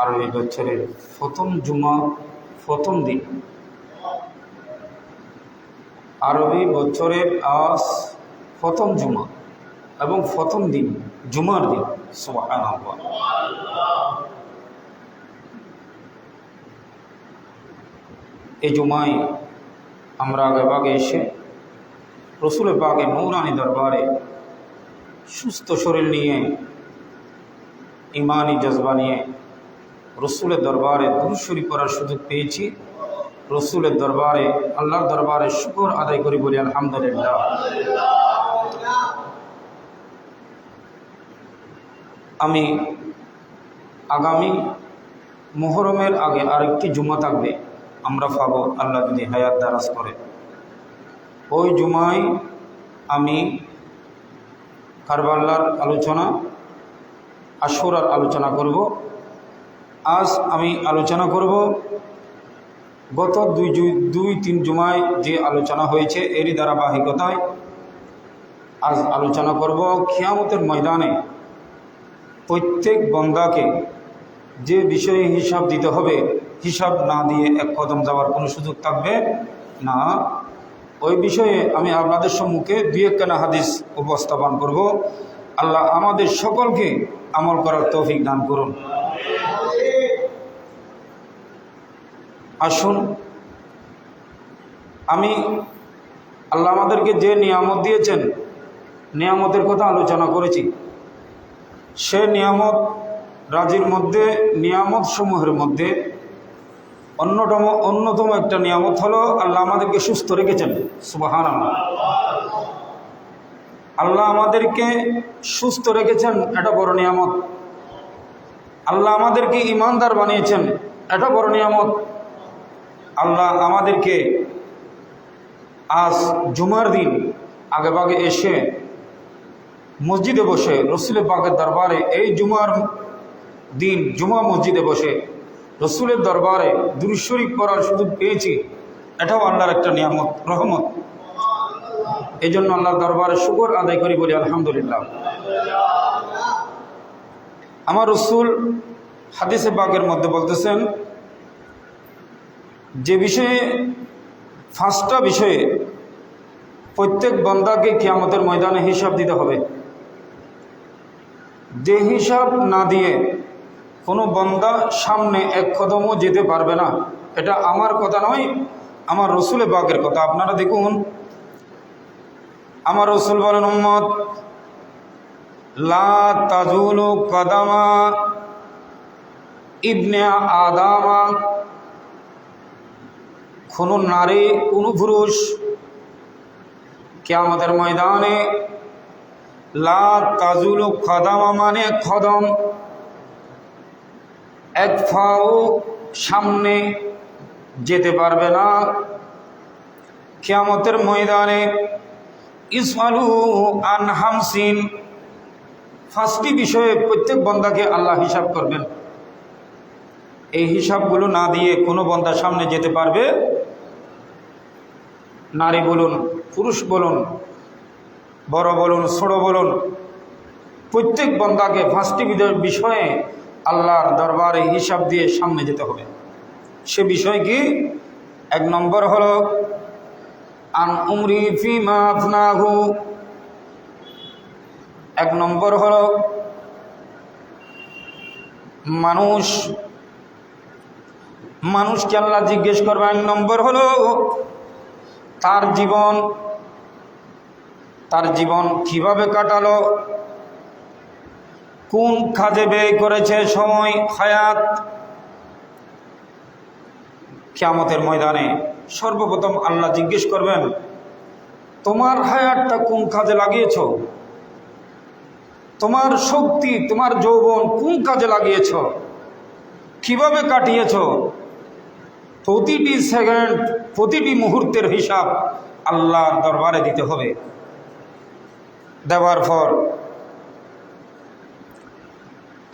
আরবি বছরের প্রথম জুমা, প্রথম দিন। আরবি বছরের আজ প্রথম জুমা এবং প্রথম দিন, জুমার দিন। সুবহানাল্লাহ। এই জুমায় আমরা আগেভাগে এসে রসুল পাকের নূরানি দরবারে সুস্থ শরীর নিয়ে, ইমানি জজবা নিয়ে রসুলের দরবারে দুরূদ শরীফ পড়ার সুযোগ পেয়েছি। রসুলের দরবারে, আল্লাহর দরবারে শুকর আদায় করি, বলি আলহামদুলিল্লাহ। আমি আগামী মুহররমের আগে আরেকটি জুমা থাকবে, আমরা পাবো আল্লাহ যদি হায়াত দারাজ করে। ওই জুমায় আমি কারবালার আলোচনা, আশুরার আলোচনা করব। আজ আমি আলোচনা করব গত দুই তিন জুমায় যে আলোচনা হয়েছে এরই ধারাবাহিকতায় আজ আলোচনা করব কিয়ামতের ময়দানে প্রত্যেক বান্দাকে যে বিষয়ে হিসাব দিতে হবে, হিসাব না দিয়ে এক কদম যাওয়ার কোনো সুযোগ থাকবে না। ওই বিষয়ে আমি আপনাদের সম্মুখে দুই একখানা হাদিস উপস্থাপন করব। আল্লাহ আমাদের সকলকে আমল করার তৌফিক দান করুন। আসুন, আমি আল্লাহ আমাদেরকে যে নিয়ামত দিয়েছেন, নিয়ামতের কথা আলোচনা করেছি। সে নিয়ামত রাজির মধ্যে, নিয়ামত সমূহের মধ্যে অন্যতম একটা নিয়ামত হলো আল্লাহ আমাদেরকে সুস্থ রেখেছেন। সুবহানাল্লাহ। আল্লাহ আমাদেরকে সুস্থ রেখেছেন, এটা বড় নিয়ামত। আল্লাহ আমাদেরকে ঈমানদার বানিয়েছেন, এটা বড় নিয়ামত। আল্লাহ আমাদেরকে আজ জুমার দিন আগেভাগে এসে মসজিদে বসে রসুলের পাকের দরবারে, এই জুমার দিন জুমা মসজিদে বসে রসুলের দরবারে দুরূদ শরীফ পড়ার সুযোগ পেয়েছি, এটাও আল্লাহর একটা নিয়ামত, রহমত। এই জন্য আল্লাহর দরবারে শুকর আদায় করি, বলি আলহামদুলিল্লাহ। আমার রসুল হাদিসে পাকের মধ্যে বলতেছেন যে বিষয়ে, পাঁচটা বিষয়ে প্রত্যেক বান্দাকে কিয়ামতের ময়দানে হিসাব দিতে হবে। যে হিসাব না দিয়ে কোনো বান্দা সামনে এক কদমও যেতে পারবে না। এটা আমার কথা নয়, আমার রসুলের পাকের কথা। আপনারা দেখুন, আমার রসুল বলেন, উম্মত লা তাজুলু কদামা ইবনে আদামা, কোনো নারী, কোনো পুরুষ কিয়ামতের ময়দানে, লা তাজুলু কদামা মানে কদম, এক পাও সামনে যেতে পারবে না কিয়ামতের ময়দানে। ইসআলু আন হামসিন, পাঁচটি বিষয়ে প্রত্যেক বান্দাকে আল্লাহ হিসাব করবেন। এই হিসাবগুলো না দিয়ে কোনো বান্দা সামনে যেতে পারবে, নারী বলুন, পুরুষ বলুন, বড় বলুন, ছোট বলুন, প্রত্যেক বান্দাকে পাঁচটি বিষয়ে আল্লাহর দরবারে হিসাব দিয়ে সামনে যেতে হবে। সে বিষয় কি? এক নম্বর হলো আন উমরি ফিমা আফনাহু, এক নম্বর হলো মানুষকে আল্লাহ জিজ্ঞেস করবে। এক নম্বর হলো তার জীবন কিভাবে কাটালো, কোন কাজে ব্যয় করেছে সময়, হায়াত। কিয়ামতের ময়দানে সর্বপ্রথম আল্লাহ জিজ্ঞেস করবেন, তোমার হায়াতটা কোন কাজে লাগিয়েছ, তোমার শক্তি, তোমার যৌবন কোন কাজে লাগিয়েছ, কিভাবে কাটিয়েছ। প্রতিটি সেকেন্ড, প্রতিটি মুহূর্তের হিসাব আল্লাহর দরবারে দিতে হবে। দেওয়ার পর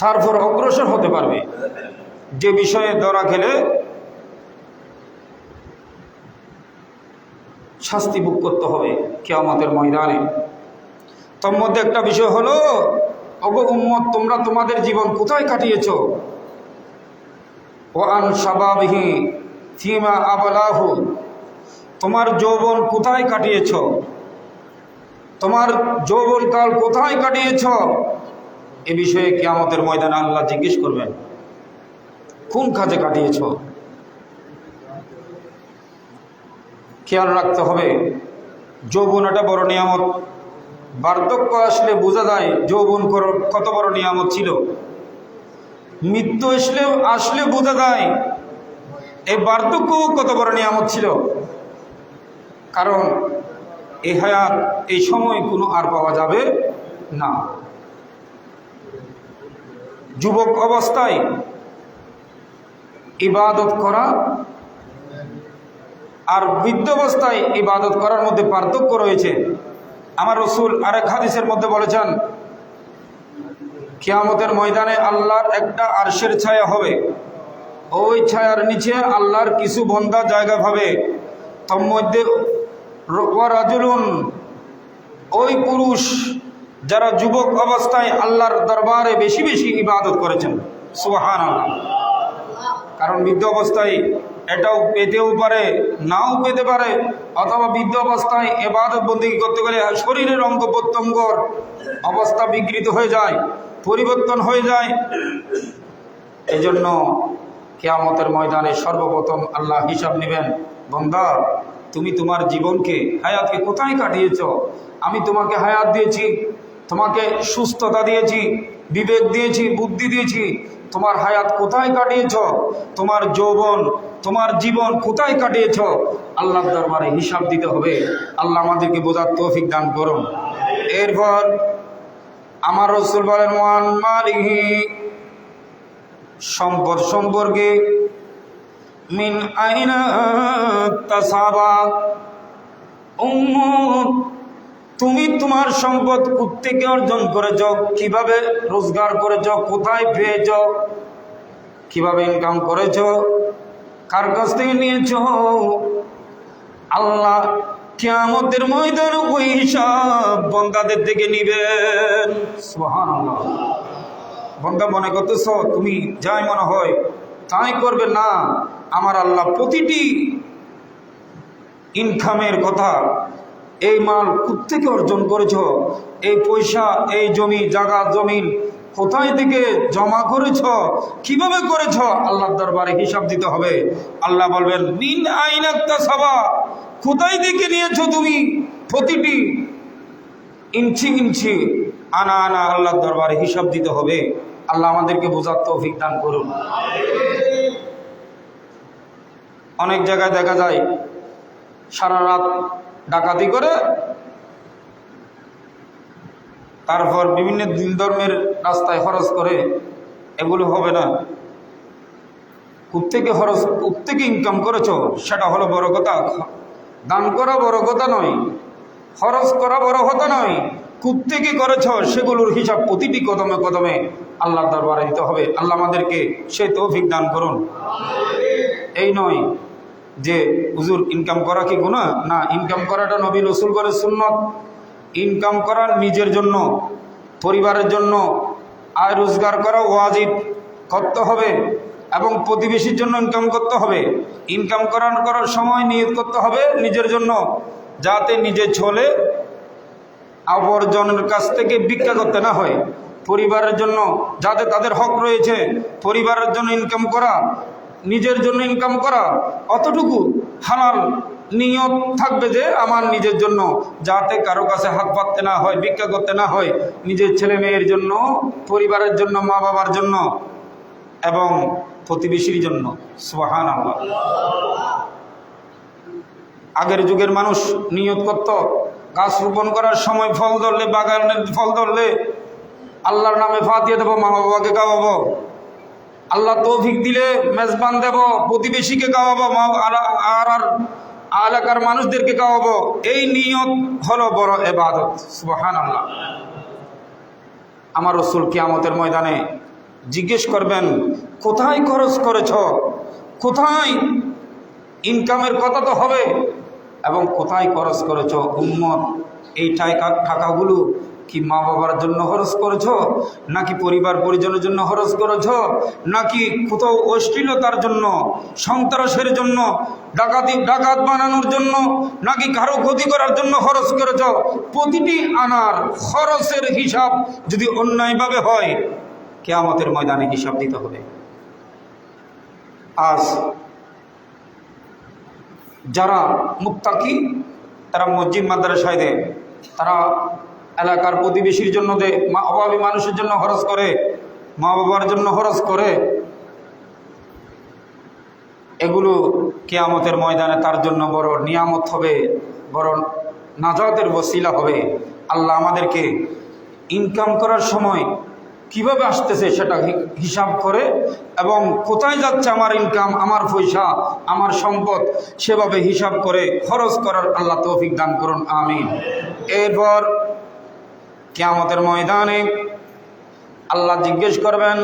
তারপর অগ্রসর হতে পারবে। যে বিষয়ে ধরা খেলে শাস্তি ভোগ করতে হবে কিয়ামতের ময়দানে। তোর মধ্যে একটা বিষয় হলো, ওগো উম্মত, তোমরা তোমাদের জীবন কোথায় কাটিয়েছ? ওয়ান শাবাবিহি ফিমা আবলাহু, তোমার যৌবন কোথায় কাটিয়েছ, তোমার যৌবনকাল কোথায় কাটিয়েছ, এ বিষয়ে কিয়ামতের ময়দানে আল্লাহ জিজ্ঞেস করবেন, কোন কাজে কাটিয়েছ। খেয়াল রাখতে হবে, যৌবন একটা বড় নিয়ামত। বার্ধক্য আসলে বোঝা যায় যৌবন কত বড় নিয়ামত ছিল। মৃত্যু আসলে বোঝা যায় এই বার্ধক্য কত বড় নিয়ামত ছিল। কারণ এই হায়াত, এই সময় কোনো আর পাওয়া যাবে না। যুবক অবস্থায় ইবাদত করা আর বৃদ্ধাবস্থায় ইবাদত করার মধ্যে পার্থক্য রয়েছে। আমার রাসূল আরেক হাদিসের মধ্যে বলেছেন, কিয়ামতের ময়দানে আল্লাহর একটা আরশের ছায়া হবে, ওই ছায়ার নিচে আল্লাহর কিছু বান্দা জায়গা পাবে। তার মধ্যে রাজুলুন, ওই পুরুষ যারা যুবক অবস্থায় আল্লাহর দরবারে বেশি বেশি ইবাদত করেছেন। সুবহানাল্লাহ। কারণ বৃদ্ধ অবস্থায় এটাও পেতেও পারে, নাও পেতে পারে, অথবা বৃদ্ধ অবস্থায় ইবাদত বন্দেগী করতে গেলে শরীরের অঙ্গ প্রত্যঙ্গর অবস্থা বিকৃত হয়ে যায়, পরিবর্তন হয়ে যায়। এই জন্য কিয়ামতের ময়দানে সর্বপ্রথম আল্লাহ হিসাব নেবেন, বান্দা তুমি তোমার জীবনকে, হায়াতকে কোথায় কাটিয়েছ। আমি তোমাকে হায়াত দিয়েছি, তোমাকে সুস্থতা দিয়েছি, বিবেক দিয়েছি, বুদ্ধি দিয়েছি, তোমার হায়াত কোথায় কাটিয়েছ, তোমার যৌবন, তোমার জীবন কোথায় কাটিয়েছ, আল্লাহর দরবারে হিসাব দিতে হবে। আল্লাহ আমাদেরকে বোঝার তৌফিক দান করুন। এরপর আমার রাসূল বলেন, ওয়ান মালিহি, সম্পদ সম্পর্কে, মিন আইনা তাসাবা, উম্মত তুমি তোমার সম্পদ কোত্থেকে অর্জন করেছ, কিভাবে রোজগার করেছ, কোথায় পেয়েছ, কিভাবে ইনকাম করেছ, কার কাছ থেকে নিয়েছ। আল্লাহ কিয়ামতের ময়দানে ওই হিসাব বান্দাদের থেকে নিবেন। সুবহানাল্লাহ। বান্দা মনে করতেছ তুমি যাই মনে হয় তাই করবে না, আমার আল্লাহ প্রতিটি ইনকামের কথা, এই মাল কোত্থেকে অর্জন করেছ, এই পয়সা, এই জমি জায়গা জমিন কোথায় থেকে জমা করেছ, কিভাবে করেছ, আল্লাহর দরবারে হিসাব দিতে হবে। আল্লাহ বলবেন, মিন আইনা তাসাবা, কোথায় থেকে নিয়েছো তুমি, প্রতিটি ইঞ্চি ইঞ্চি, আনা আনা আল্লাহর দরবারে হিসাব দিতে হবে। আল্লাহ আমাদেরকে বোঝার তৌফিক দান করুন। অনেক জায়গায় দেখা যায় সারা রাত ডাকাতি করে, তারপর বিভিন্ন দিন ধর্মের রাস্তায় খরচ করে। এগুলো হবে না। কোত্থেকে খরচ, কোত্থেকে ইনকাম করেছো সেটা হলো বড় কথা। দান করা বড় কথা নয়, খরচ করা বড় কথা নয়, কোত্থেকে করেছ সেগুলোর হিসাব প্রতিটি কদমে কদমে আল্লাহর দরবারে দিতে হবে। আল্লাহ আমাদেরকে সেই তৌফিক দান করুন। এই নয় যে হুজুর ইনকাম করা কি গুনাহ, না, ইনকাম করাটা নবী রাসূল করে সুন্নত। ইনকাম করা নিজের জন্য, পরিবারের জন্য আয় রোজগার করা ওয়াজিব, করতে হবে, এবং প্রতিবেশীর জন্য ইনকাম করতে হবে। ইনকাম করার সময় নিয়ত করতে হবে নিজের জন্য, যাতে নিজে চলে অপরজনের কাছ থেকে ভিক্ষা করতে না হয়। পরিবারের জন্য যাতে তাদের হক রয়েছে, পরিবারের জন্য ইনকাম করা, নিজের জন্য ইনকাম করা, অতটুকু হালাল নিয়ত থাকবে যে আমার নিজের জন্য, যাতে কারো কাছে হাত পাততে না হয়, ভিক্ষা করতে না হয়, নিজের ছেলে মেয়ের জন্য, পরিবারের জন্য, মা বাবার জন্য এবং প্রতিবেশীর জন্য। সুবহানাল্লাহ। আগের যুগের মানুষ নিয়ত করত, গাছ রোপণ করার সময় ফল ধরলে, বাগানের ফল ধরলে আল্লাহর নামে ফাতিহা দেব, মা বাবাকে খাওয়াবো, আল্লাহ তৌফিক দিলে মেজবান দেব, প্রতিবেশীকে খাওয়াবো, আর এলাকার মানুষদেরকে খাওয়াবো। এই নিয়ত হলো বড় ইবাদত। সুবহানাল্লাহ। আমার রাসূল কিয়ামতের ময়দানে জিজ্ঞেস করবেন, কোথায় খরচ করেছ, কোথায় ইনকামের কথা তো হবে, এবং কোথায় খরচ করেছ। উম্মত এই টাকাগুলো কি মা বাবার জন্য খরচ করেছো, নাকি পরিবার পরিজনের জন্য খরচ করেছো, নাকি কোথাও অশ্লীলতার জন্য, সন্ত্রাসের জন্য, ডাকাত বানানোর জন্য, নাকি কারো ক্ষতি করার জন্য খরচ করেছো? প্রতিটি আনার খরচের হিসাব যদি অন্যায়ভাবে হয়, কিয়ামতের ময়দানে হিসাব দিতে হবে। আজ যারা মুত্তাকি তারা মসজিদ মাদ্রাসায় দেয়, তারা এলাকার প্রতিবেশীর জন্য দেয়, অভাবী মানুষের জন্য খরচ করে, মা বাবার জন্য খরচ করে। এগুলো কিয়ামতের ময়দানে তার জন্য বড় নিয়ামত হবে, বড় নাজাতের ওসিলা হবে। আল্লাহ আমাদেরকে ইনকাম করার সময় কিভাবে আসতেছে সেটা হিসাব করে এবং কোথায় যাচ্ছে আমার ইনকাম, আমার পয়সা, আমার সম্পদ, সেভাবে হিসাব করে খরচ করার আল্লাহ তৌফিক দান করুন, আমিন। এরপর কিয়ামতের ময়দানে আল্লাহ জিজ্ঞেস করবেন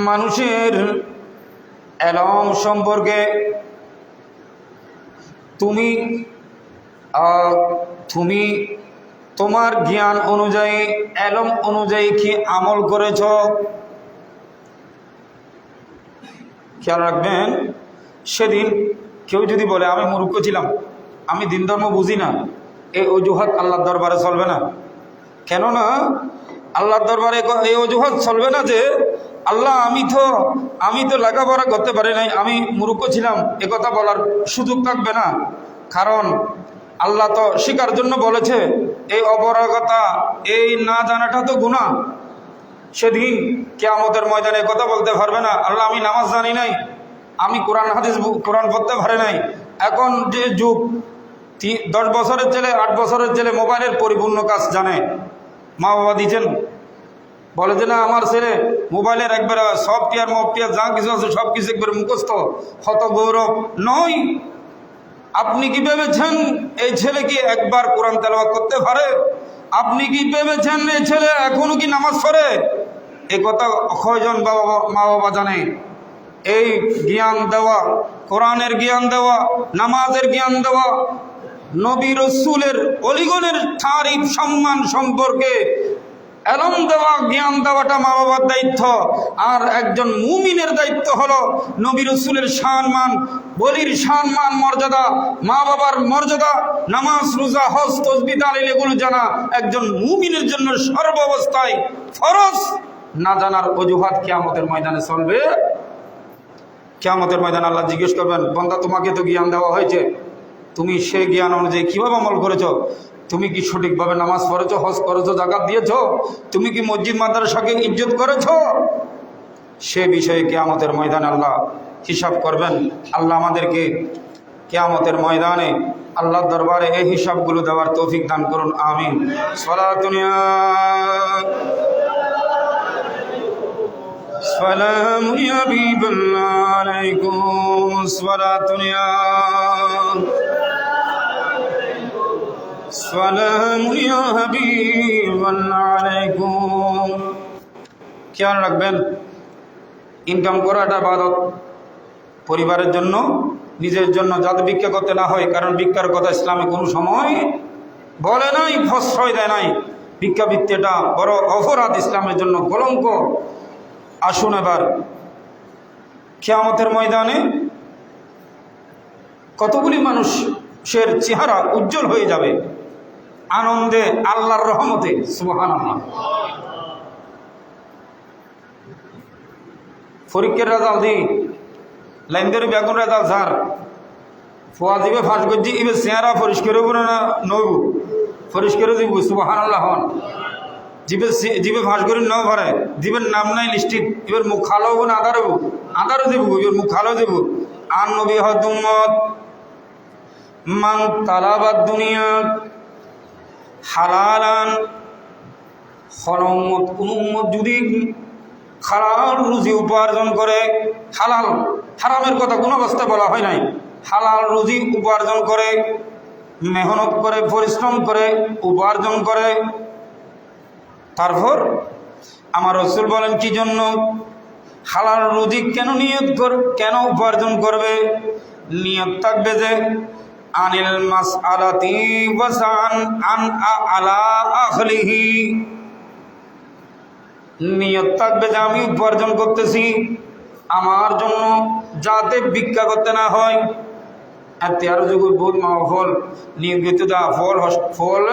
মানুষের এলম সম্পর্কে, তুমি তোমার জ্ঞান অনুযায়ী, এলম অনুযায়ী কি আমল করেছ? খেয়াল রাখবেন, সেদিন কেউ যদি বলে আমি মূর্খ ছিলাম, আমি দিন ধর্ম বুঝি না, এই অজুহাত আল্লাহর দরবারে চলবে না। কেননা আল্লাহর দরবারে এই অজুহাত চলবে না যে আল্লাহ আমি তো লেখাপড়া করতে পারি নাই, আমি মূর্খ ছিলাম, একথা বলার সুযোগ থাকবে না। কারণ আল্লাহ তো শিকার জন্য বলেছে, এই অপরাগতা, এই না জানাটা তো গুনাহ। সেদিন কিয়ামতের ময়দানে কথা বলতে পারবে না আল্লাহ আমি নামাজ জানি নাই, আমি কোরআন পড়তে পারি নাই। এখন যে যুগ, 10 বছরের ছেলে, 8 বছরের ছেলে মোবাইলের পরিপূর্ণ কাজ জানে, মা বাবা দিচ্ছেন, বলে যে না আমার ছেলে মোবাইলের একবারে সফটওয়্যার মফটওয়্যার যা কিছু আছে সব কিছু একবারে মুখস্থ, হত গৌরব নয়। আপনি কি ভেবেছেন এই ছেলে কি একবার কোরআন তেলাওয়াত করতে পারে? আপনি কি ভেবেছেন এই ছেলে এখনো কি নামাজ পড়ে? এই কথা কয়জন মা বাবা জানে? এই জ্ঞান দেওয়া, কোরআনের জ্ঞান দেওয়া, নামাজের জ্ঞান দেওয়া, নবী রাসূলের অলিগণের তারিফ সম্মান সম্পর্কে এলম দেওয়া, জ্ঞান দেওয়াটা মা বাবার দায়িত্ব। আর একজন মুমিনের দায়িত্ব হলো নবী রাসূলের সম্মান, বলির সম্মান, মর্যাদা, মা বাবার মর্যাদা, নামাজ রোজা হজ তাসবিহ তাহলিল এগুলো জানা একজন মুমিনের জন্য সর্বাবস্থায় ফরজ। না জানার অজুহাত কিয়ামতের ময়দানে চলবে। কিয়ামতের ময়দানে আল্লাহ জিজ্ঞেস করবেন বান্দা তোমাকে তো জ্ঞান দেওয়া হয়েছে, তুমি সেই জ্ঞান অনুযায়ী কিভাবে আমল করেছো? তুমি কি সঠিকভাবে নামাজ পড়েছো, হজ করেছো, যাকাত দিয়েছো? তুমি কি মসজিদ মাদ্রাসাকে ইজ্জত করেছো? সে বিষয়ে কিয়ামতের ময়দানে আল্লাহ হিসাব করবেন। আল্লাহ আমাদেরকে কিয়ামতের ময়দানে আল্লাহর দরবারে এই হিসাবগুলো দেওয়ার তৌফিক দান করুন, আমিন। সালাতুন সালামুন ইয়া হাবিবাল্লাহ আলাইকুম, সালাতুন সালামুন ইয়া হাবিবাল্লাহ আলাইকুম। খেয়াল রাখবেন, ইনকাম করাটা ইবাদত, পরিবারের জন্য, নিজের জন্য, যাতে ভিক্ষা করতে না হয়। কারণ ভিক্ষার কথা ইসলামে কোনো সময় বলে নাই, প্রশ্রয় দেয় নাই। ভিক্ষাবৃত্তিটা বড় অপরাধ, ইসলামের জন্য কলঙ্ক। আসুন এবার কিয়ামতের ময়দানে কতগুলি মানুষের চেহারা উজ্জ্বল হয়ে যাবে আনন্দে, আল্লাহর রহমতে, সুবহানাল্লাহ। পরীক্ষার রেজাল্ট দিই, লাইনদের বেগুন রেজাল্ট ঝার ফোয়া দিবে, ফাঁস করছি, এবার চেহারা পরিষ্কার হবো না নব, পরিষ্কার দিব, সুবহানাল্লাহ। হন জিবে ফাঁস করে নাও পারে, জীবের নাম নাই লিস্টিত, এবার মুখ খালো হবো না আদার হবো, আদারও দেবো, এবার মুখ খালো দেবো। আন নবী হদুম্মত মান তালাবাদ দুনিয়া হালালান, হরমত কোন উম্মত যদি হালাল রুজি উপার্জন করে, হালাল, হারামের কথা কোনো অবস্থায় বলা হয় নাই, হালাল রুজি উপার্জন করে, মেহনত করে, পরিশ্রম করে, উপার্জন করে, তারপর আমার রাসূল বলেন কি জন্য হালাল রুজি কেন নিয়ত কেন উপার্জন করবে? নিয়ত থাকবে যে আনিল মাসআলাতি ওয়াসান আন আলা আখলিহি। নিয়ত থাকবে যে আমি উপার্জন করতেছি আমার জন্য, যাতে ভিক্ষা করতে না হয়। আর তের যুগ বহুত ফল নিয়মিত দা ফল ফল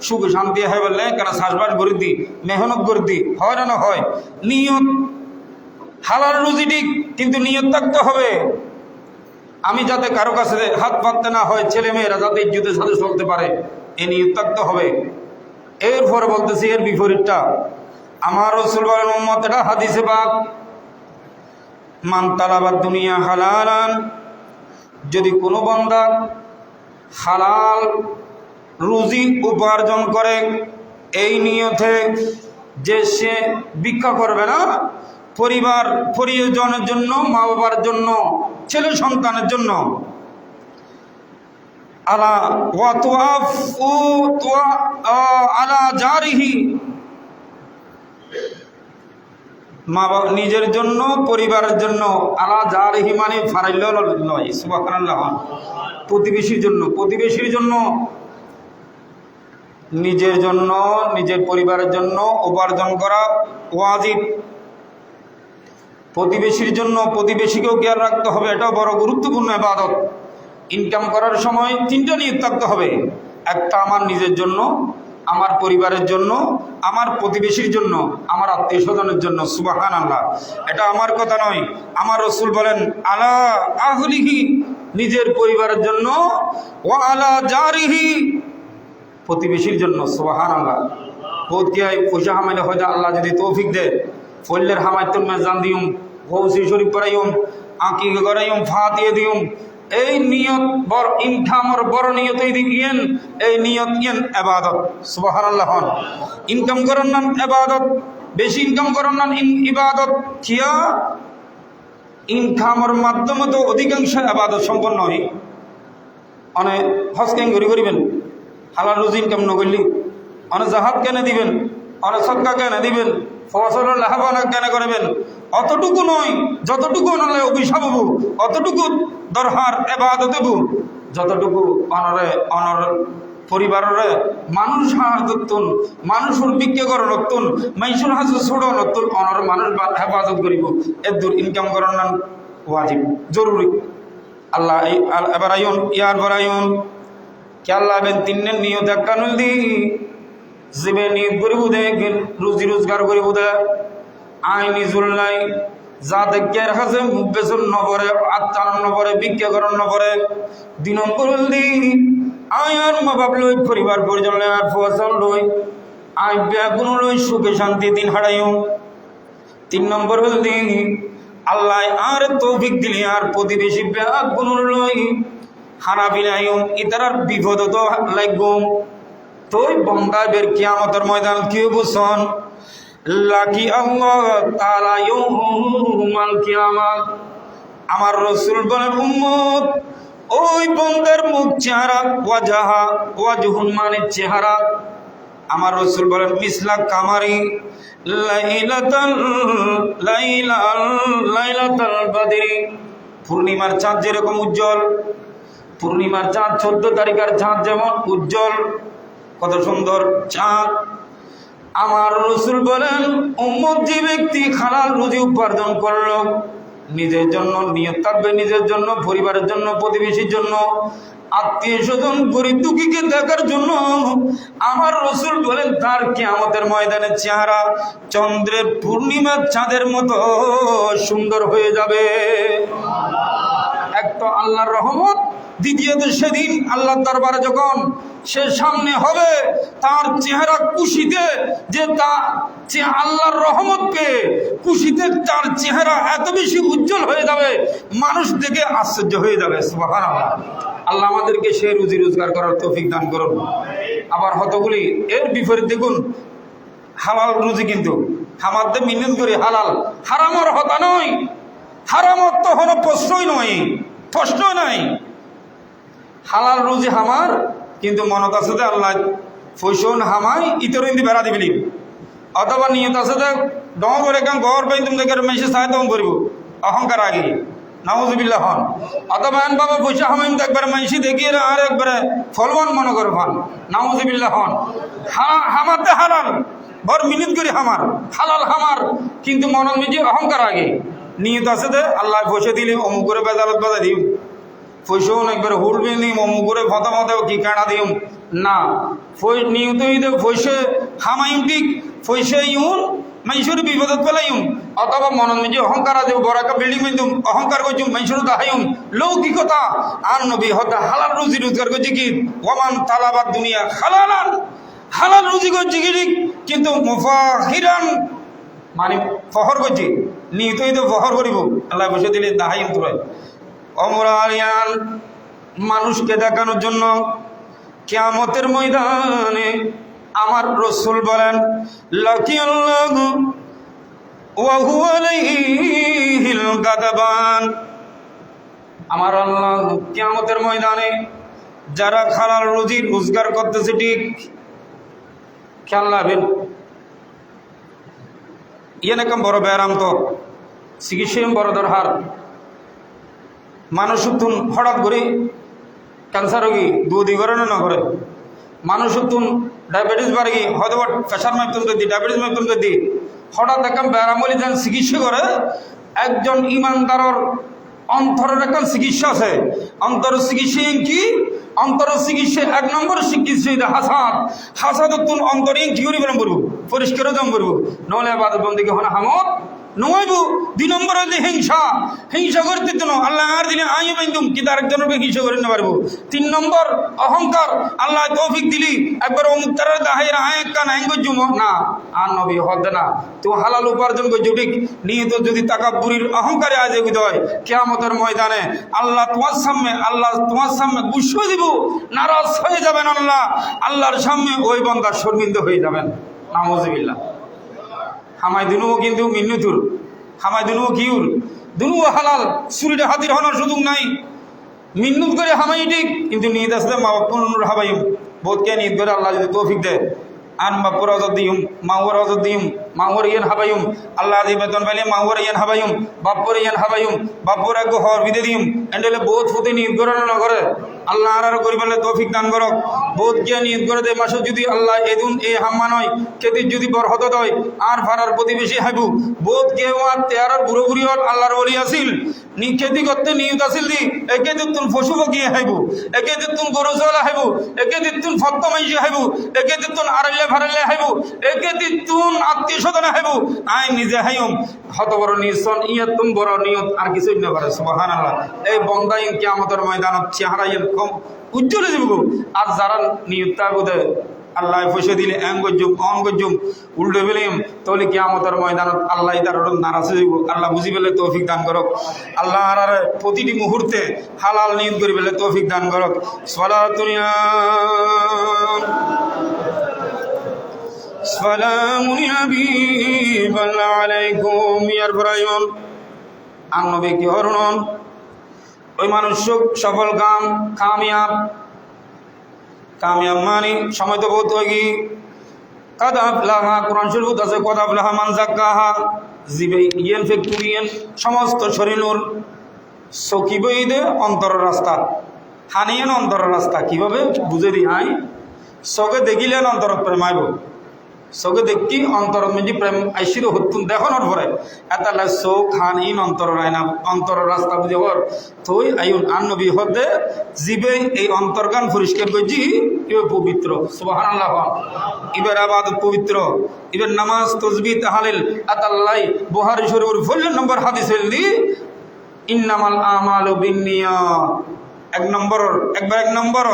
সুখ শান্তি হয় বললে কেন চাষবাস করে দি, মেহনত করে দি, হয় না হয়। নিয়ত হালাল রুজি ঠিক, কিন্তু নিয়ত থাকতে হবে আমি যাতে কারো কাছে হাত পাততে না হয়, ছেলে মেয়েরা যাতে ইজ্জতের সাথে চলতে পারে, এ নিয়ত থাকতে হবে। এরপরে বলতেছি এর বিপরীতটা। আমার রাসূল বলেন উম্মত, এটা হাদিসে পাক, মান তালাবাদ দুনিয়া হালালান, যদি কোনো বান্দা হালাল রুজি উপার্জন করে এই নিয়তে যে সে ভিক্ষা করবে না, পরিবার পরিজনের জন্য, মা বাবার জন্য, ছেলে সন্তানের জন্য, আলা ওয়াতুআফু আলা জারিহি, মা বাবা নিজের জন্য, পরিবারের জন্য, আলা জারিহি মানে ফারাইল নয়, সুবহানাল্লাহ, প্রতিবেশীর জন্য, প্রতিবেশীর জন্য, নিজের জন্য, নিজের পরিবারের জন্য উপার্জন করা ওয়াজিব। প্রতিবেশীর জন্য, প্রতিবেশীকেও খেয়াল রাখতে হবে, এটাও বড় গুরুত্বপূর্ণ ইবাদত। ইনকাম করার সময় তিনটা নিয়ত থাকতে হবে। একটা আমার নিজের জন্য, আমার পরিবারের জন্য, আমার প্রতিবেশীর জন্য, আমার আত্মীয় স্বজনের জন্য। সুবহানাল্লাহ, এটা আমার কথা নয়, আমার রাসূল বলেন আলা আহলিহি, নিজের পরিবারের জন্য, ওয়া আলা জারিহি, প্রতিবেশীর জন্য। সুবহানাল্লাহ, প্রত্যয় পয়সা হামাইলে হয়তো আল্লাহ যদি তৌফিক দেয়, ফল্লের হামাইতুল মেজান দিউম, গৌসি শরীফ পড়াইম, আকিকা করাইম, ফাতিহা দিউম, এই নিয়ত বড় ইনকামর বড় নিয়ত দিয়েন, এই নিয়ত ইয়েন ইবাদত। সুবহানাল্লাহ, ইনকাম করার নাম ইবাদত, বেশি ইনকাম করার নাম ইবাদত। কিয়া ইনকামর মাধ্যমে তো অধিকাংশ ইবাদত সম্পন্ন হয়। অনেক হজ কেন করিবেন, হালাল রুজি ইনকাম নকরলি, অনেক জাহাদ কেন দিবেন, অনেক সদকা কেন দিবেন, ফসলের লাভবান কেন করবেন, অতটুকু নয়, যতটুকু অনলে অভিশাপ হবু, অতটুকু দরহার এবাদত হবু, যতটুকু অনর পরিবারের মানুষ হাতুন, মানুষের বিজ্ঞকরণ নতুন, মানুষের হাতে ছোট নতুন, অনর মানুষ হেফাজত করিব, এর দূর ইনকাম করার নাম ওয়াজিব, জরুরি। আল্লাহ এবার আইন ইয়ার বরাইন কে আল্লাহ বেন তিনের নিয়ত একটা নদী জীবে নিয়ত করিব দেখেন, রুজি রোজগার করিব দে আইনি জুল্লাই যা দেখে রাখা যায়, মুখ বেচন নপরে, আত্মান নপরে, বিজ্ঞাকরণ নপরে, দুই নম্বর হল দি আয়ার মা বাপ লই, পরিবার পরিজন লই, আর ফসল লই, আই ব্যাগুন লই, সুখে শান্তি দিন হারাইও। তিন নম্বর হল দি আল্লাহ আর তৌফিক দিলি আর প্রতিবেশী ব্যাগুন লই হারা বিলাইও, ইতার বিপদ তো লাগব। তোই বন্দা বের কিয়ামতের ময়দান কি বুঝছন, লাকি আল্লাহ তাআলা ইয়াউমাল কিয়ামাত। আমার রাসূল বলেন উম্মত, ওই বন্দার মুখ চেহারা, ওয়াজাহা ওয়াজহুন মানে চেহারা, আমার রাসূল বলেন মিসলা কামারি লাইলাতাল বদরি, পূর্ণিমার চাঁদ যেরকম উজ্জ্বল, পূর্ণিমার চাঁদ 14 তারিখের চাঁদ যেমন উজ্জ্বল, কত সুন্দর চাঁদ। আমার রাসূল বলেন উম্মত যে ব্যক্তি হালাল রুজি উপার্জন করল, নিজের জন্য নিয়ত থাকবে, নিজের জন্য, পরিবারের জন্য, প্রতিবেশীর জন্য, আত্মীয় স্বজন গরিব দুঃখীকে দেখার জন্য, আমার রাসূল বলেন তার কিয়ামতের ময়দানের চেহারা চন্দ্রের পূর্ণিমার চাঁদের মতো সুন্দর হয়ে যাবে। এক তো আল্লাহর রহমত, দ্বিতীয়ত সেদিন আল্লাহর দরবারে যখন সে সামনে হবে, তার চেহারা খুশিতে, যে তা আল্লাহর রহমত পেয়ে খুশিতে তার চেহারা এত বেশি উজ্জ্বল হয়ে যাবে, মানুষ দেখে আশ্চর্য হয়ে যাবে। সুবহানাল্লাহ, আল্লাহ আমাদেরকে সে রুজি রোজগার করার তৌফিক দান করুন। আবার হতগুলি এর বিপরীত দেখুন, হালাল রুজি কিন্তু আমাদের মিলন করে হালাল, হারামর হতা নয়, হারামত তো হলো প্রশ্নই নয়, প্রশ্ন নাই। হালাল রুজি হামার, কিন্তু মনত আছে যে আল্লাহ ফৈশন হামাই ইতর ইন্দি বেড়া দিবলি, অথবা নিয়ত আছে যে ডর করে কারণ ঘর পাই তুমি দেখে মেসে চাই তখন করব, অহংকার আগে নাউজুবিল্লাহ হন। অথবা এন বাবা পয়সা হামাইম তো একবারে মাইসি দেখিয়ে আর একবারে ফলবান মনে করে ফান, নাউজুবিল্লাহ হন। হামাতে হালাল বর মিনিট করি হামার হালাল হামার, কিন্তু মনের মধ্যে অহংকার আগে নিয়ত আছে যে আল্লাহ পয়সা দিলে অমুক করে বেজালত বাজা দিও, পয়সাও একবারে হুলবে নিম অমুক করে ফতা মতেও কি কাটা দিও না, নিয়ত পয়সা হামাইম ঠিক পয়সা ইউন মানুষের বিপদত পেলাইম। অথবা মনের মধ্যে অহংকার আছে বড় একটা বিল্ডিং বান্ধুম অহংকার করছুম মানুষের দাহাইম লৌকিকতা। আর নবী হতে হালাল রুজি রোজগার করছে কি ওমান তালাবাদ দুনিয়া হালালান, হালাল রুজি করছে কি ঠিক, কিন্তু মুফাখিরান মানে ফহর করছি নিয়তই তো ফহর করিব আল্লাহ বসে দিলে দাহাইম তোরা অমরালিয়ান মানুষকে দেখানোর জন্য কিয়ামতের ময়দানে আমার রসুল বলেন লাকিয়াল্লাহু ওয়া হুয়া আলাইহিল গাদাবান, আমার আল্লাহ কিয়ামতের ময়দানে যারা হালাল রুজি রোজগার করতেছে ঠিক খেয়াল রাখবেন। ইয়ে কম বড় ব্যায়াম তো চিকিৎসা বড় দরকার। মানুষ তুন হঠাৎ করে ক্যান্সার রোগী দুদি করে না করে, মানুষ তুন ডায়াবেটিস বাড়ি হয়তো প্রেশার মাপতুন যদি ডায়াবেটিস মাপতুন যদি হঠাৎ একদম ব্যারামলি যেন চিকিৎসা করে, একজন ইমানদারের অন্তরের একটা চিকিৎসা আছে। অন্তরের চিকিৎসা কি? অন্তরের চিকিৎসা এক নম্বর চিকিৎসা হাসাদ, হাসাদ তুন অন্তরে কি করি বেরাম করবো পরিষ্কারও দাম করবো, নহলে বাদত বন্দিকে হন হামত নইব। দুই নম্বর হইলে হিংসা, হিংসা করতে তো আল্লাহ আর দিলে আই বাইন্দুম কিন্তু আরেকজনের হিংসা করে না পারবো। তিন নম্বর অহংকার, আল্লাহ তৌফিক দিলি একবার অমুক তার দাহের আয় কান আইঙ্গুম না আর নবী হদে না তো হালাল উপার্জন করছো ঠিক নিয়ত যদি তাকাব্বুরির অহংকারে আজ এগিয়ে হয় কিয়ামতের ময়দানে আল্লাহ তোমার সামনে গুস্ব দিব, নারাজ হয়ে যাবেন আল্লাহ, আল্লাহর সামনে ওই বান্দা শর্মিন্দা হয়ে যাবেন। নাউজুবিল্লাহ। হামাই দুনুও কিন্তু মিন্নুতুর, হামাই দুনুও কিউর, দুনুও হালাল, চুরিটা হাতির হওয়ার সুযোগ নাই। মিন্নুত করে হামাই ঠিক, কিন্তু নিয়ত আসলে মা বাপুর হাবাইম বহুত কে নিয়ত করে আল্লাহ যদি তৌফিক দেয় আন বাপুর অজত দিম মাউর অজত দিম মাউর ইয়ান হাবাইম আল্লাহ আজি বেতন পাইলে মাউর ইয়ান হাবাইম বাপুর ইয়ান হাবাইম বাপুর এক হর বিদে দিম এন্ডেলে বহুত ফুতে নিয়ত করে না করে আল্লাহ আর করি বলে তৌফিক দান করক। বহুত কে নিয়ত করে দে মাসে যদি আল্লাহ এদুন এ হাম্মা নয় খেতির যদি বরহত হয় আর ফারার প্রতিবেশী হাইবু বহুত কে আর তেয়ারার বুড়ো বুড়ি আল্লাহর ওলি আসিল নি খেতি করতে নিয়ত আসিল দি একে দিতুন পশু পক্ষী হাইবু, একে দিতুন গরু চলা হাইবু, একে দিতুন ফত্ত মাইসি হাইবু, একে দিতুন আড়াইলে ফারাইলে হাইবু, একে দিতুন আত্মীয় স্বজনে হাইবু, আই নিজে হাইম হত বড় নিয়ন ইয়াত তুম বড় নিয়ত আর কিছুই না পারে। সুবহানাল্লাহ। এই বন্দাই কিয়ামতের ময়দানত চেহারাইন কম উজ্জ্বলে দিব। আর যারা নিয়তটা বোধে আল্লাহ পয়সা দিলে অঙ্গজুম উল্টে ফেলিম তাহলে কিয়ামতের ময়দানত আল্লাহ তার নারাজ হয়ে যাব। আল্লাহ বুঝি পেলে তৌফিক দান করক। আল্লাহ আর প্রতিটি মুহূর্তে হালাল নিয়ত করে পেলে তৌফিক দান করক। সালাতুনিয়া সালামুন আলাইকুম ইয়ার ফরায়ন আন নবী কি হরণ ওই মানুষ সফল কাম কামিয়াব মানে সময় তো বহুত হয়ে গি কাদাবলাহা কোরআন শরীফ আছে কাদাবলাহা মান যাক্কাহা জিবে ইয়েন ফেকুরিয়েন সমস্ত শরীরের সকিবই দে অন্তরের রাস্তা হানিয়েন অন্তরের রাস্তা কিভাবে বুঝে দি আই চোখে দেখিলেন অন্তরত প্রেম আইব, চোখে দেখি অন্তরত মেজি প্রেম আইসির হতুন দেখানোর পরে এটা চোখ হানিন অন্তর আইনা অন্তরের রাস্তা বুঝে হর থই আইন আন নবী হতে জীবে এই অন্তর্গান পরিষ্কার করছি ইবে পবিত্র। সুবহানাল্লাহ। ইবের আবাদত পবিত্র, ইবের নামাজ তসবিহ তাহলিল আতাল্লাই বুখারী শরীফের 14 নম্বর হাদিস হইলি ইন্নামাল আমালু বিন্নিয়াত এক নম্বর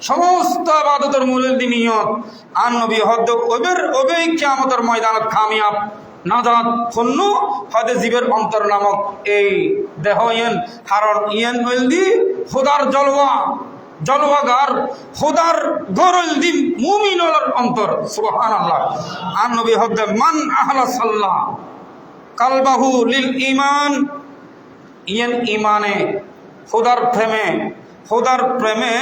সমস্ত আবাদতের মূলের নিয়ত আন নবী হদ ওবেই কিয়ামতের ময়দানত কামিয়াব নাজাত ফন্ন হদে জীবের অন্তর নামক এই দেহ ইয়েন কারণ ইয়েন হইলদি খোদার জলওয়াগার খোদার গরল দিন মুমিনের অন্তর। সুবহানাল্লাহ। আন নবী হদ মান আহলা সাল্লাহ কালবাহু লিল ঈমান ইয়েন ঈমানে খোদার প্রেমে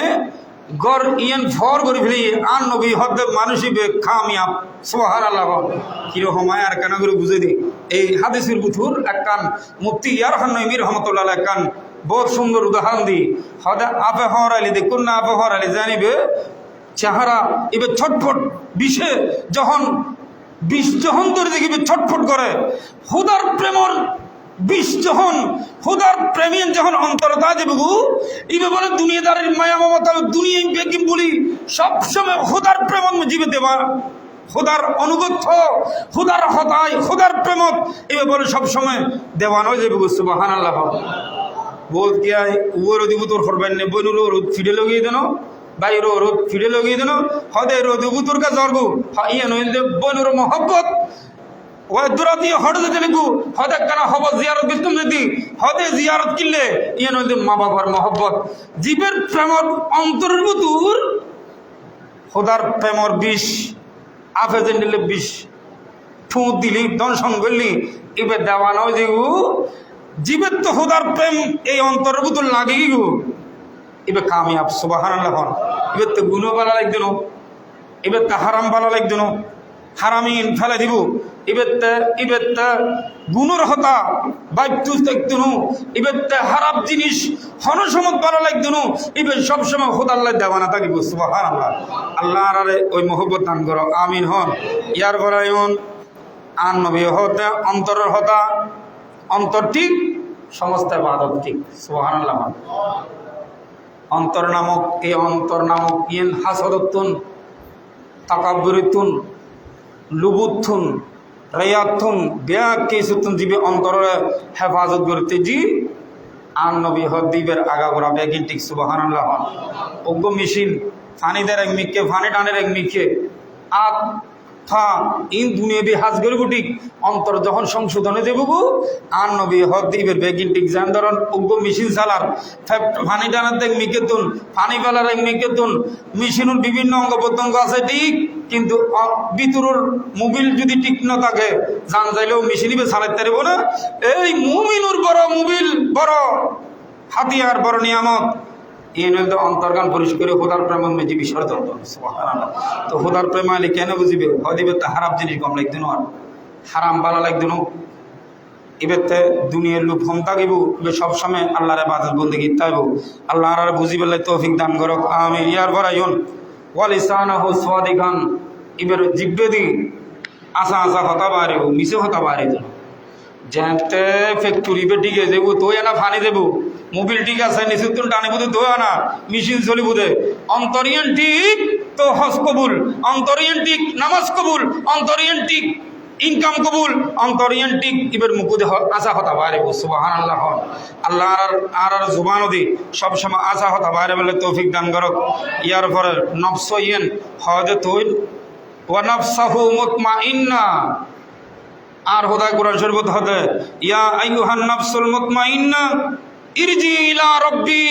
গর ইয়ান ফর করে ফেলি আন নবী হদ মানুষই বে কামিয়াব সুবহানাল্লাহ কিরকম আর কেন করে বুঝে দি এই হাদিসের বুথুর একখান মুফতি ইয়ারহান নবীর রহমতুল্লাহ একখান বহুত সুন্দর উদাহরণ দি হদা আপে হর আলী দেখুন না আপে হর আলী জানিবে চেহারা এবার ছটফট বিষে যখন বিষ যখন ধরে দেখিবে ছটফট করে হুদার প্রেমর বিষ যখন হুদার প্রেমিয়ান যখন অন্তরতা দেবগু ইবে বলে দুনিয়াদারের মায়া মমতা দুনিয়ায় বেগিম বলি সবসময় হুদার প্রেমত জীবে দেবা হুদার অনুগত্য হুদার হতায় হুদার প্রেমত এবে বলে সবসময় দেওয়ানো যাবে সুবহানাল্লাহ বোধ গিয়া উবর দিবুতর করবেন নে বনুর রোদ ফিরে লাগিয়ে দেন বাইরো রোদ ফিরে লাগিয়ে দেন হদে রোদ দিবুতর কা জর্গু ইয়া নইলে বনুর মহব্বত ওই দুরাতি হড় দিতে লিখু হদে কানা হব জিয়ারত বিষ্ণু নীতি হদে জিয়ারত কিনলে ইয়া নইলে মা বাবার মহব্বত জীবের প্রেমর অন্তরের বুতুর হুদার প্রেমর বিষ আফেজেন দিলে বিষ ঠুঁ দিলি দংশন করলি এবার দেওয়ানো যেগু জীবের তো হুদার প্রেম এই অন্তরের বুতুর লাগে গু এবার কামিয়াব সুবহানাল্লাহ এবার তো গুণ বালা লাগতো না এবার তো হারাম বালা লাগতো না হারামিন ফেলে দিব ইবেত্তে গুণর হতা বাইতু দেখতুনু ইবেত্তে হারাপ জিনিস হনসমত ভালো লাগতুনু ইবে সবসময় খোদাল্লাহ দেওয়ানা থাকিব সুবহানাল্লাহ আল্লাহ আরে ওই মহব্বত দান করো আমিন হন ইয়ার বরায়ন আন নবী হতে অন্তরের হতা অন্তর ঠিক সমস্ত ইবাদত ঠিক সুবহানাল্লাহ অন্তর নামক ইন হাসদতুন তাকাব্বুরতুন লুবুথুন রায়াতুন বিয়া কেসুতুন জিবে অন্তরে হেফাজত করতে জি আন নবী হদিবের আগাগোড়া বেগিন ঠিক সুবহানাল্লাহ ওগ্য মেশিন ফানিদের এক মিকে ফানি টানের এক মিকে আত থা ইন দুনিয়াবি হাজগর গুটিক অন্তর যখন সংশোধনে দেব গো আন নবী হদিবের বেগিন ঠিক জান ধরন ওগ্য মেশিন চালার ফানি টানার দেখ মিকে তুন ফানি বেলার এক মিকে তুন মেশিনের বিভিন্ন অঙ্গ প্রত্যঙ্গ আছে ঠিক কিন্তু ভিতরের মোবিল যদি ঠিক না থাকে জান যাইলেও মেশিনিবে চালাইতে পারবো না এই মুমিনুর বড় মোবিল বড় হাতিয়ার বড় নিয়ামত এই নয় তো অন্তর্গান পরিষ্কার খোদার প্রেম মেজি বিসর্জন সুবহানাল্লাহ তো খোদার প্রেম আলি কেন বুঝিবে হদিবে তো হারাম জিনিস কম লাগতো না হারাম ভালো লাগতো না এবারতে দুনিয়ার লোক হম থাকিব সবসময় আল্লাহর ইবাদত বন্দেগী তাইব আল্লাহ আর বুঝি পেলে তৌফিক দান করক আমিন ইয়ার বরায়ন ওয়ালিসানাহু সাদিকান এবার জিব্বে দি আসা আসা হতা বাড়িব মিশে হতা বাড়ি যেতে ফ্যাক্টরি বে ঠিক আছে দেবো তো না ফানি দেবো মোবিল ঠিক আছে নিচুন টানি বুধে তো না মেশিন চলি বুধে অন্তরিয়ান ঠিক তো হজ কবুল অন্তরিয়ান ঠিক নামাজ কবুল অন্তরিয়ান ঠিক ইনকাম কবুল অন্তরিয়ান ঠিক এবার মুকুদে আসা হতা বাড়িব সুবহানাল্লাহ আল্লাহ আর জুবান দি সবসময় আসা হতা বাইরে বলে তৌফিক দান করক ইয়ার পরে নফসইন হদে তৈন ওয়া নফসাহু মুতমাইন্না আর হোদা কোরআন শরীফ হদে ইয়া আইয়ুহান নাফসুল মুতমাইন্না ইরজি ইলা রাব্বি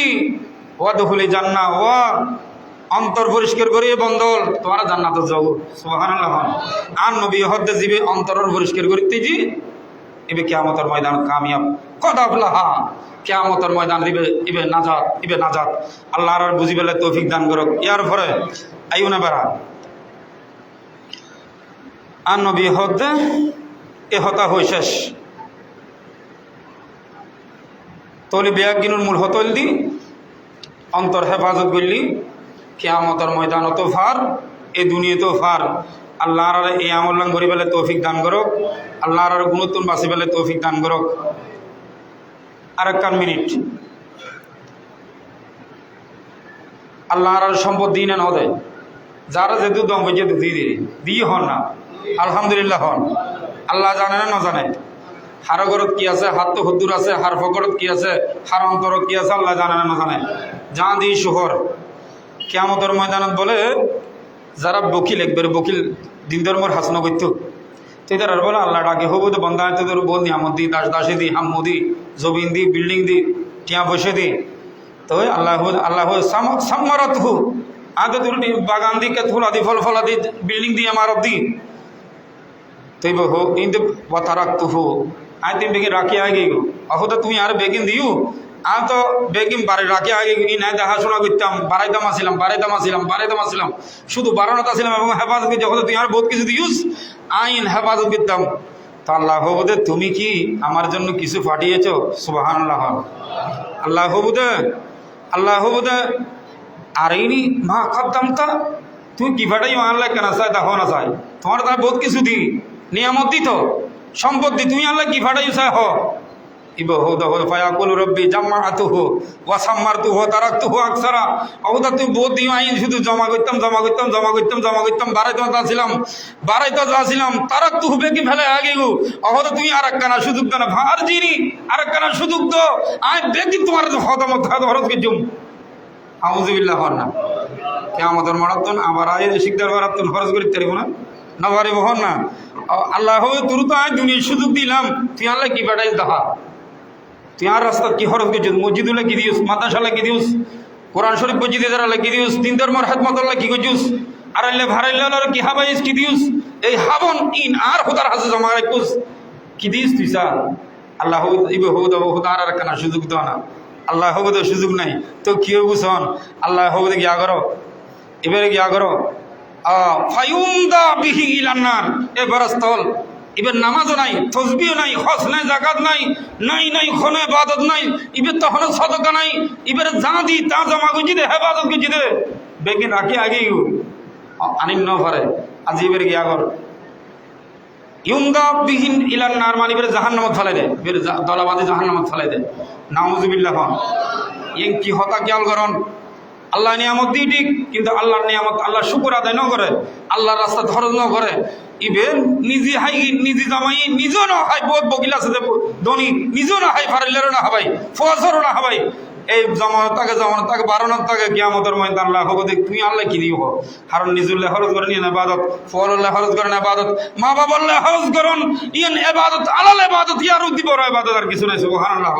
ওয়াদখুলি জান্নাহ ওয়া অন্তর পরিষ্কার করে বন্ধল তোমরা জান্নাতে যাও সুবহানাল্লাহ আর নবী হদে জিবে অন্তর পরিষ্কার করতে জি এবে কিয়ামতের ময়দান কামিয়াব কদাবলাহা কিয়ামতের ময়দান ইবে নাজাত আল্লাহর আর বুঝি পেলে তৌফিক দান করক ইয়ার পরে আইউনা বারা আর নবী হদে এ হতা হই শেষ তলি বেয়াগিনুর মূল হতল দি অন্তর হেফাজত করলি কিয়ামতের ময়দান তো ফার এ দুনিয়া তো ফার আল্লাহর এই আমল করি পেলে তৌফিক দান করক আল্লাহর গুণতুন বাঁচি পেলে তৌফিক দান করক আর এক মিনিট আল্লাহর সম্পদ দিন না দেয় যারা যেহেতু দম বেজে দিয়ে হন না আলহামদুলিল্লাহ হন আল্লাহ জানে না জানে হার ঘরত কি আছে হাত তো হদ্দুর আছে হার ফকরত কি আছে হার অন্তরত কি আছে আল্লাহ জানে না জানে যা দি শহর কিয়ামতের ময়দানত বলে যারা বকিল একবার বকিল দিন ধর্মর হাসনা করত তুই তার বলে আল্লাহ ডাকে হবো তো বন্ধা তোদের বল নিয়ামত দি দাসে দি হাম্মু দি জমিন দি বিল্ডিং দি টিয়া বসে দি তো আল্লাহ সাম্মারত হু আগে তোর বাগান দি কে ফুলা দি ফল ফলা দি বিল্ডিং দি ইমারত দি তুই হো কিন্তু বতা রাখতো হো আয় তুই বেগিন রাখি আগে গো আহ তো তুমি আর বেগিন দিও আমি তো বেগিম বাড়ি রাখি আগে নাই দেখাশোনা করতাম, বাড়াইতাম আসিলাম, শুধু বাড়ানোতে আসিলাম এবং হেফাজত যখন তুই আর বহুত কিছু দিউস আইন হেফাজত করতাম। তো আল্লাহ হবুদে তুমি কি আমার জন্য কিছু পাঠিয়েছ? সুবহানাল্লাহ। আল্লাহ হবুদে আর ইনি মা কদ্দাম তা তুই কি ফাটাই আল্লাহ কেন চাই দেখো না চাই তোমার তার বহুত কিছু দি নিয়ামত দিত সম্পদ দি তুমি আল্লাহ কি ফাটাই চাই হ ইবো হো দহ ফায়াকুল রব্বি জাম্মাআতুহু ওয়া সাম্মারতুহু তারাকতুহু আকসারা অহুদা তুই বহুত দিও আইন শুধু জমা করতাম বাড়াইতে যাচ্ছিলাম তারাকতুহু বেকি ফেলে আগে গো অহুদা তুমি আর একখানা সুযোগ দাও না ভার জিনি আর একখানা সুযোগ দাও আই বেকি তোমার হদমত হরত গেজুম আউযুবিল্লাহ হন না কিয়ামতের মারাত্তন আবার আয় শিকদার মারাত্তন খরচ করিতে পারিব না পারিব হন না আল্লাহ হবে তুই তো আয় দুনিয়ার সুযোগ দিলাম তুই আল্লাহ কি পাঠাইস দেখা তুই আর রাস্তা কি খরচ করছিস মসজিদ লাগি দিস মাদ্রাসা লাগি দিস কোরআন শরীফ মসজিদে যারা লাগি দিস দিন ধর্মের খেদমত লাগি করছিস আর আল্লাহ ভাড়াইলে কি হাবাইস কি দিস এই হাবন ইন আর খোদার হাতে জমা রাখিস কি দিস তুই সা আল্লাহ ইবে হো দেবো আর একখানা সুযোগ দেওয়া না আল্লাহ হবুদে সুযোগ নাই তো কি বুঝন আল্লাহ হবুদে গিয়া করো এবারে গিয়া করো ফায়ুমদা বিহি ইলান্নার এবারে স্থল এবার নামাজও নাই তসবিও নাই হজ নাই জাকাত নাই খনে ইবাদত নাই এবার তখন সদকা নাই এবারে যা দি তা জমা গুজি দে হেফাজত গুজি দে বেগিন রাখি আগে আনিম ন পারে আজি এবারে গিয়া কর ইউমদা বিহীন ইলান্নার মানে এবারে জাহান্নামত ফেলাই দেয় এবারে দলাবাদে জাহান্নামত ফেলাই দেয় নাউজুবিল্লাহ ইং কি হতা খেয়াল করন আল্লাহ নিয়ামত দিই ঠিক কিন্তু আল্লাহর নিয়ামত আল্লাহ শুকুর আদায় ন করে আল্লাহর রাস্তা ধরজ ন করে ইভেন নিজে হাই নিজে জামাই নিজেও না হাই বহুত বকিল আছে যে ধনী নিজেও না হাই ফারিলেরও না হাবাই ফজরও না হাবাই এই জামানতাকে বারণতাকে কিয়ামতের ময়দান আল্লাহ হবে দেখ তুমি আল্লাহ কি দিও কারণ নিজুল্লাহ হরজ করে নিয়ে ইবাদত ফরল্লাহ হরজ করেন ইবাদত মা বাবাল্লাহ হরজ করুন ইয়ান ইবাদত আলাল ইবাদত ইয়ার উদ্দি বড় ইবাদত আর কিছু নাই সুবহানাল্লাহ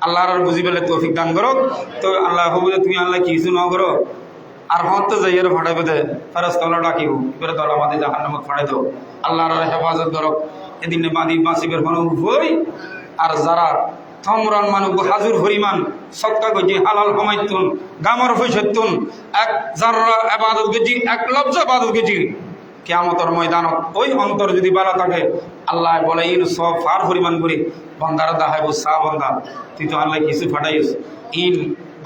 আল্লাহর আর বুঝি পেলে তৌফিক দান করো তো আল্লাহ হবে তুমি আল্লাহ কিছু ন করো আর হত যাই আর ভাড়াই বেঁধে ফেরস্তাওয়ালা ডাকিব এবারে দলা বাঁধি জাহান্নামত ফাড়াই দাও আল্লাহর আর হেফাজত করো এদিনে বাঁধি বাঁচিবের কোনো হই আর যারা থমরান মানুষ হাজুর হরিমান সৎকা গজি হালাল কমাইতুন গামর ফৈসতুন এক জাররা ইবাদত গজি এক লফজ ইবাদত গজি কিয়ামতের ময়দানত ওই অন্তর যদি বালা থাকে আল্লাহ বলে ইন সব ফার পরিমাণ করে বান্দারা দাহাইব সা বান্দা তুই তো আল্লাহ কিছু ফাটাইস ইন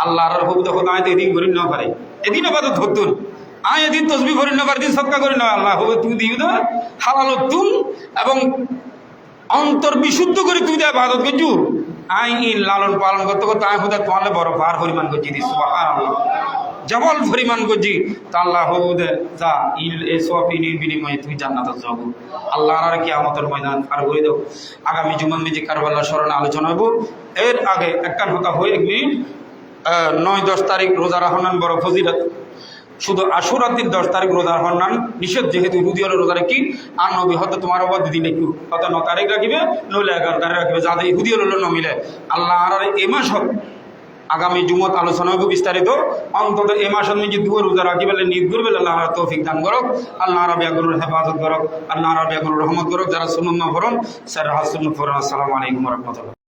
আল্লাহর হুকুম দেখো আয় তো এদিন করি না পারে এদিন ইবাদত হতুন আয় এদিন তসবিহ করি না পারে দিন সৎকা করি না আল্লাহ হবে তুমি দিও না হালাল তুন এবং অন্তর বিশুদ্ধ করে তুই দেয় ইবাদত গজু আই ইন লালন পালন করতে করতে আয় হুদা তোমালে বড় ফার পরিমাণ গজি দিস সুবহানাল্লাহ জবল পরিমাণ গজি তা আল্লাহ হুদে যা ইল এই সব ইনের বিনিময়ে তুমি জান্নাতে যাবো আল্লাহর আর কিয়ামতের ময়দান পার করে দাও আগামী জুমান মিজি কারবালার স্মরণে আলোচনা হবো এর আগে একখান হতা হয়ে 9-10 তারিখ রোজা রাখনান বড় ফজিলত শুধু আশুরার দিন 10 তারিখ রোজা রাখনান নিষেধ যেহেতু রুদিয়ার রোজা রাখি আর নবী হয়তো তোমার অবাদ দিন একটু হয়তো 9 তারিখ রাখিবে নইলে 11 তারিখ রাখিবে যাদের হুদিয়ার হলো নমিলে আল্লাহ আর এই মাস হোক আগামী জুমত আলোচনা হবে বিস্তারিত অন্তত এই মাসের মধ্যে দুয়ার রোজা রাখি বেলে নিদ করবে আল্লাহ তৌফিক দান করক আল্লাহ রাবিয়া গরুর হেফাজত করক আল্লাহ রাবিয়া গরুর রহমত করক যারা সুন্নাত ফরন স্যার হাসুন ফরন আসসালামু আলাইকুম ওয়া রাহমাতুল্লাহ।